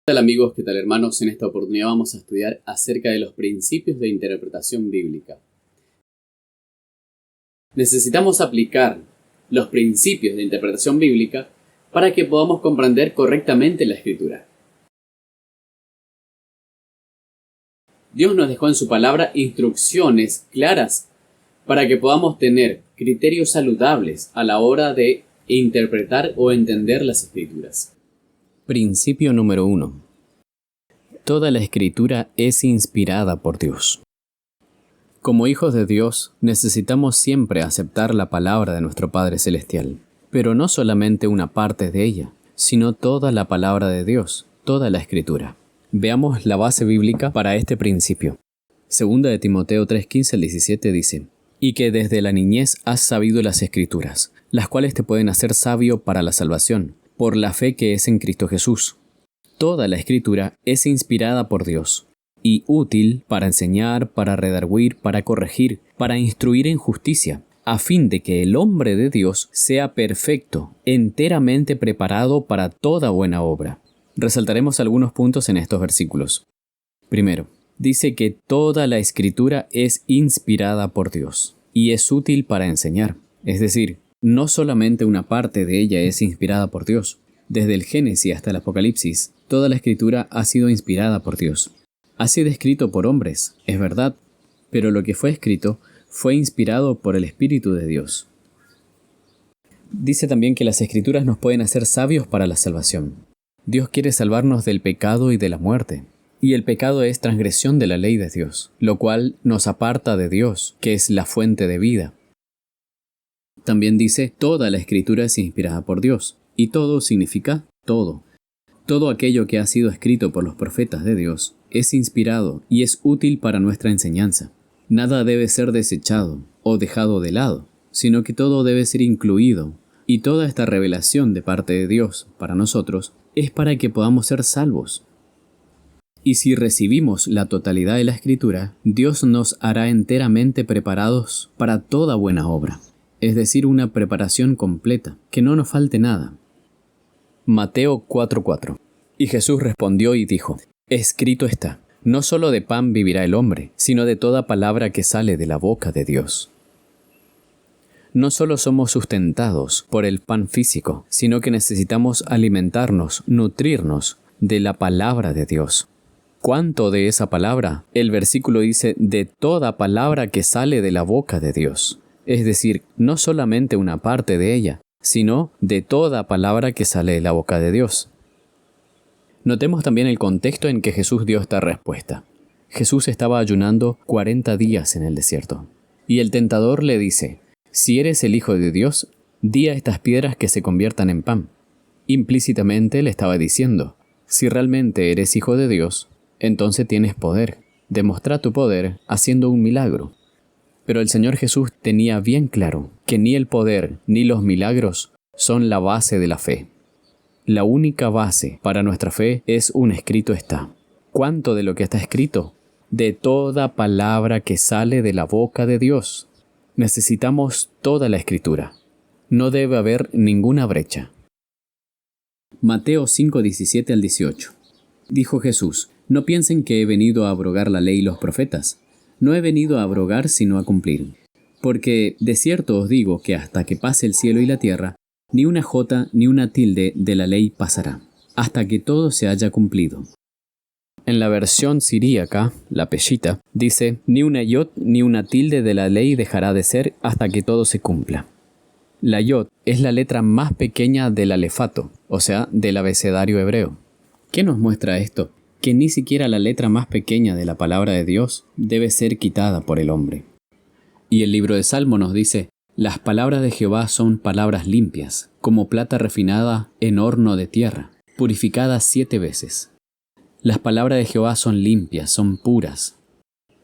¿Qué tal amigos? ¿Qué tal hermanos? En esta oportunidad vamos a estudiar acerca de los principios de interpretación bíblica. Necesitamos aplicar los principios de interpretación bíblica para que podamos comprender correctamente la Escritura. Dios nos dejó en su palabra instrucciones claras para que podamos tener criterios saludables a la hora de interpretar o entender las Escrituras. Principio número 1. Toda la Escritura es inspirada por Dios. Como hijos de Dios, necesitamos siempre aceptar la palabra de nuestro Padre Celestial, pero no solamente una parte de ella, sino toda la palabra de Dios, toda la Escritura. Veamos la base bíblica para este principio. Segunda de Timoteo 3:15 al 17 dice: «Y que desde la niñez has sabido las Escrituras, las cuales te pueden hacer sabio para la salvación, por la fe que es en Cristo Jesús». Toda la Escritura es inspirada por Dios y útil para enseñar, para redarguir, para corregir, para instruir en justicia, a fin de que el hombre de Dios sea perfecto, enteramente preparado para toda buena obra. Resaltaremos algunos puntos en estos versículos. Primero, dice que toda la Escritura es inspirada por Dios y es útil para enseñar. Es decir, no solamente una parte de ella es inspirada por Dios. Desde el Génesis hasta el Apocalipsis, toda la Escritura ha sido inspirada por Dios. Ha sido escrito por hombres, es verdad, pero lo que fue escrito fue inspirado por el Espíritu de Dios. Dice también que las Escrituras nos pueden hacer sabios para la salvación. Dios quiere salvarnos del pecado y de la muerte. Y el pecado es transgresión de la ley de Dios, lo cual nos aparta de Dios, que es la fuente de vida. También dice, toda la Escritura es inspirada por Dios. Y todo significa todo. Todo aquello que ha sido escrito por los profetas de Dios es inspirado y es útil para nuestra enseñanza. Nada debe ser desechado o dejado de lado, sino que todo debe ser incluido. Y toda esta revelación de parte de Dios para nosotros es para que podamos ser salvos. Y si recibimos la totalidad de la Escritura, Dios nos hará enteramente preparados para toda buena obra. Es decir, una preparación completa, que no nos falte nada. Mateo 4:4. Y Jesús respondió y dijo: Escrito está, no solo de pan vivirá el hombre, sino de toda palabra que sale de la boca de Dios. No solo somos sustentados por el pan físico, sino que necesitamos alimentarnos, nutrirnos de la palabra de Dios. ¿Cuánto de esa palabra? El versículo dice, de toda palabra que sale de la boca de Dios. Es decir, no solamente una parte de ella, sino de toda palabra que sale de la boca de Dios. Notemos también el contexto en que Jesús dio esta respuesta. Jesús estaba ayunando 40 días en el desierto. Y el tentador le dice, si eres el Hijo de Dios, di a estas piedras que se conviertan en pan. Implícitamente le estaba diciendo, si realmente eres Hijo de Dios, entonces tienes poder. Demostra tu poder haciendo un milagro. Pero el Señor Jesús tenía bien claro que ni el poder ni los milagros son la base de la fe. La única base para nuestra fe es un escrito está. ¿Cuánto de lo que está escrito? De toda palabra que sale de la boca de Dios. Necesitamos toda la Escritura. No debe haber ninguna brecha. Mateo 5:17 al 18. Dijo Jesús, no piensen que he venido a abrogar la ley y los profetas. No he venido a abrogar sino a cumplir. Porque de cierto os digo que hasta que pase el cielo y la tierra, ni una jota ni una tilde de la ley pasará, hasta que todo se haya cumplido. En la versión siríaca, la Peshita, dice, ni una yot ni una tilde de la ley dejará de ser hasta que todo se cumpla. La yot es la letra más pequeña del alefato, o sea, del abecedario hebreo. ¿Qué nos muestra esto? Que ni siquiera la letra más pequeña de la palabra de Dios debe ser quitada por el hombre. Y el libro de Salmo nos dice, las palabras de Jehová son palabras limpias, como plata refinada en horno de tierra, purificada 7 veces. Las palabras de Jehová son limpias, son puras.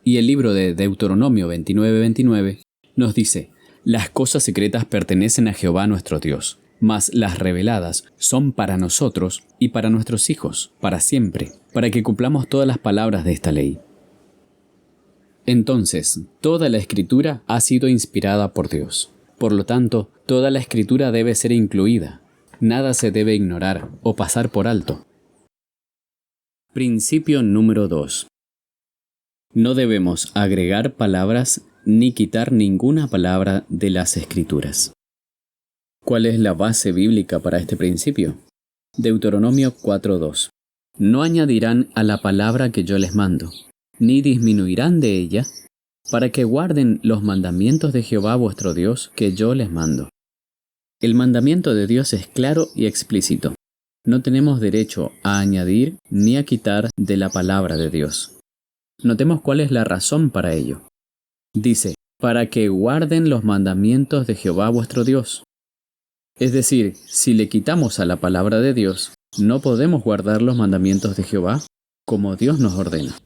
Y el libro de Deuteronomio 29:29 nos dice, las cosas secretas pertenecen a Jehová nuestro Dios, mas las reveladas son para nosotros y para nuestros hijos, para siempre, para que cumplamos todas las palabras de esta ley. Entonces, toda la Escritura ha sido inspirada por Dios. Por lo tanto, toda la Escritura debe ser incluida. Nada se debe ignorar o pasar por alto. Principio número 2. No debemos agregar palabras ni quitar ninguna palabra de las Escrituras. ¿Cuál es la base bíblica para este principio? Deuteronomio 4:2. No añadirán a la palabra que yo les mando, ni disminuirán de ella, para que guarden los mandamientos de Jehová vuestro Dios que yo les mando. El mandamiento de Dios es claro y explícito. No tenemos derecho a añadir ni a quitar de la palabra de Dios. Notemos cuál es la razón para ello. Dice, para que guarden los mandamientos de Jehová vuestro Dios. Es decir, si le quitamos a la palabra de Dios, no podemos guardar los mandamientos de Jehová como Dios nos ordena.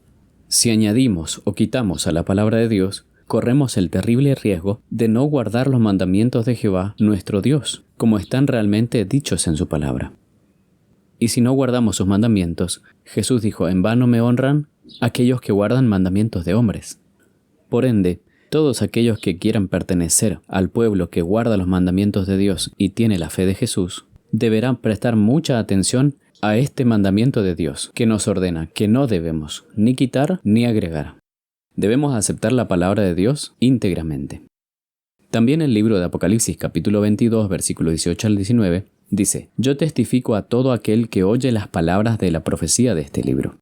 Si añadimos o quitamos a la palabra de Dios, corremos el terrible riesgo de no guardar los mandamientos de Jehová nuestro Dios, como están realmente dichos en su palabra. Y si no guardamos sus mandamientos, Jesús dijo, en vano me honran aquellos que guardan mandamientos de hombres. Por ende, todos aquellos que quieran pertenecer al pueblo que guarda los mandamientos de Dios y tiene la fe de Jesús, deberán prestar mucha atención a este mandamiento de Dios, que nos ordena que no debemos ni quitar ni agregar. Debemos aceptar la palabra de Dios íntegramente. También el libro de Apocalipsis, capítulo 22, versículo 18 al 19, dice, yo testifico a todo aquel que oye las palabras de la profecía de este libro.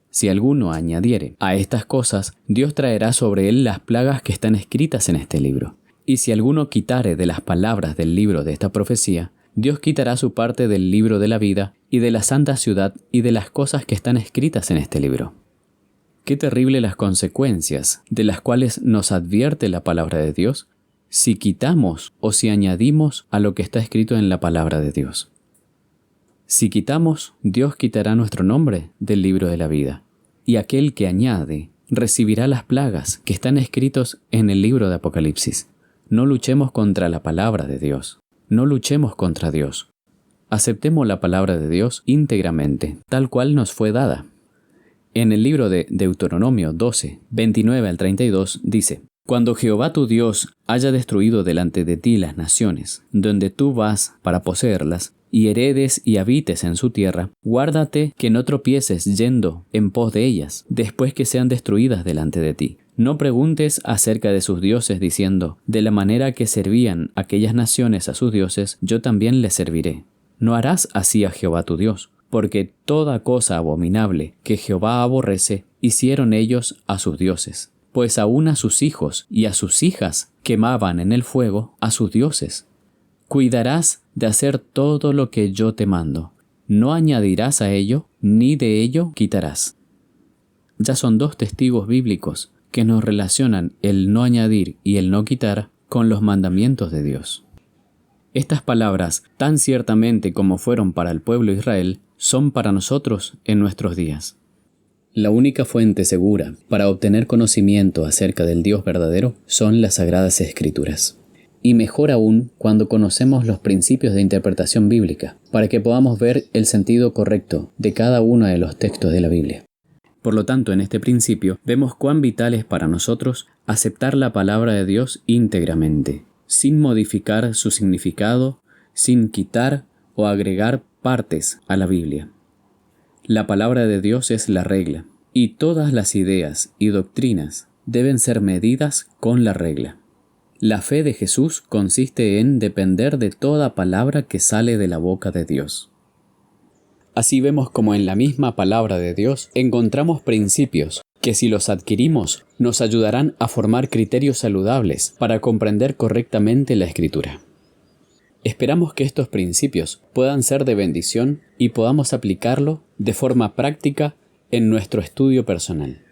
Si alguno añadiere a estas cosas, Dios traerá sobre él las plagas que están escritas en este libro. Y si alguno quitare de las palabras del libro de esta profecía, Dios quitará su parte del libro de la vida y de la santa ciudad y de las cosas que están escritas en este libro. Qué terrible las consecuencias de las cuales nos advierte la palabra de Dios si quitamos o si añadimos a lo que está escrito en la palabra de Dios. Si quitamos, Dios quitará nuestro nombre del libro de la vida, y aquel que añade recibirá las plagas que están escritos en el libro de Apocalipsis. No luchemos contra la palabra de Dios. No luchemos contra Dios. Aceptemos la palabra de Dios íntegramente, tal cual nos fue dada. En el libro de Deuteronomio 12, 29 al 32 dice, cuando Jehová tu Dios haya destruido delante de ti las naciones, donde tú vas para poseerlas, y heredes y habites en su tierra, guárdate que no tropieces yendo en pos de ellas, después que sean destruidas delante de ti. No preguntes acerca de sus dioses diciendo, de la manera que servían aquellas naciones a sus dioses, yo también les serviré. No harás así a Jehová tu Dios, porque toda cosa abominable que Jehová aborrece, hicieron ellos a sus dioses. Pues aún a sus hijos y a sus hijas quemaban en el fuego a sus dioses. Cuidarás de hacer todo lo que yo te mando. No añadirás a ello, ni de ello quitarás. Ya son dos testigos bíblicos que nos relacionan el no añadir y el no quitar con los mandamientos de Dios. Estas palabras, tan ciertamente como fueron para el pueblo de Israel, son para nosotros en nuestros días. La única fuente segura para obtener conocimiento acerca del Dios verdadero son las Sagradas Escrituras. Y mejor aún cuando conocemos los principios de interpretación bíblica, para que podamos ver el sentido correcto de cada uno de los textos de la Biblia. Por lo tanto, en este principio vemos cuán vital es para nosotros aceptar la palabra de Dios íntegramente, sin modificar su significado, sin quitar o agregar partes a la Biblia. La palabra de Dios es la regla, y todas las ideas y doctrinas deben ser medidas con la regla. La fe de Jesús consiste en depender de toda palabra que sale de la boca de Dios. Así vemos como en la misma palabra de Dios encontramos principios que si los adquirimos nos ayudarán a formar criterios saludables para comprender correctamente la Escritura. Esperamos que estos principios puedan ser de bendición y podamos aplicarlo de forma práctica en nuestro estudio personal.